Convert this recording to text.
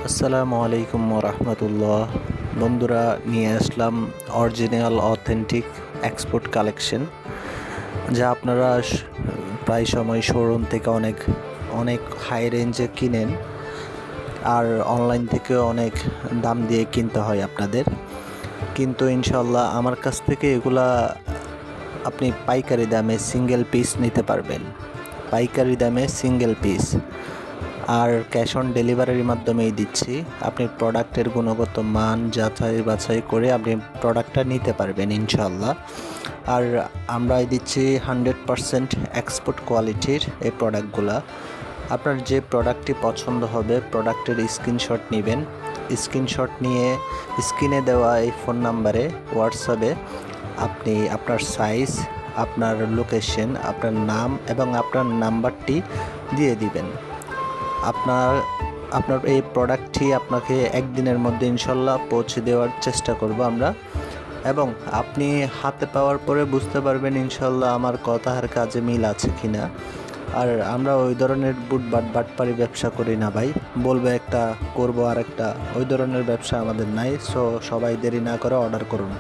আসসালামু আলাইকুম রহমতুল্লাহ। বন্ধুরা, নিয়ে আসলাম অরিজিনাল অথেন্টিক এক্সপোর্ট কালেকশন, যা আপনারা প্রায় সময় শোরুম থেকে অনেক অনেক হাই রেঞ্জে কিনেন, আর অনলাইন থেকেও অনেক দাম দিয়ে কিনতে হয় আপনাদের। কিন্তু ইনশাল্লাহ আমার কাছ থেকে এগুলা আপনি পাইকারি দামে সিঙ্গেল পিস নিতে পারবেন। পাইকারি দামে সিঙ্গেল পিস, আর ক্যাশ অন ডেলিভারির মাধ্যমেই দিচ্ছি। আপনি প্রোডাক্টের গুণগত মান যাচাই বাছাই করে আপনি প্রোডাক্টটা নিতে পারবেন ইনশাল্লাহ। আর আমরাই দিচ্ছি 100% এক্সপোর্ট কোয়ালিটির এই প্রোডাক্টগুলা। আপনার যে প্রোডাক্টটি পছন্দ হবে প্রোডাক্টের স্ক্রিনশট নেবেন। স্ক্রিনশট নিয়ে স্ক্রিনে দেওয়া এই ফোন নাম্বারে হোয়াটসঅ্যাপে আপনি আপনার সাইজ, আপনার লোকেশন, আপনার নাম এবং আপনার নাম্বারটি দিয়ে দিবেন। আপনার এই প্রোডাক্টটি আপনাকে একদিনের মধ্যে ইনশাল্লাহ পৌঁছে দেওয়ার চেষ্টা করব আমরা, এবং আপনি হাতে পাওয়ার পরে বুঝতে পারবেন ইনশাল্লাহ আমার কথার কাজে মিল আছে কিনা। আর আমরা ওই ধরনের বাটপারি ব্যবসা করি না ভাই, বলবে একটা করব আর একটা, ওই ধরনের ব্যবসা আমাদের নাই। সো সবাই দেরি না করে অর্ডার করুন।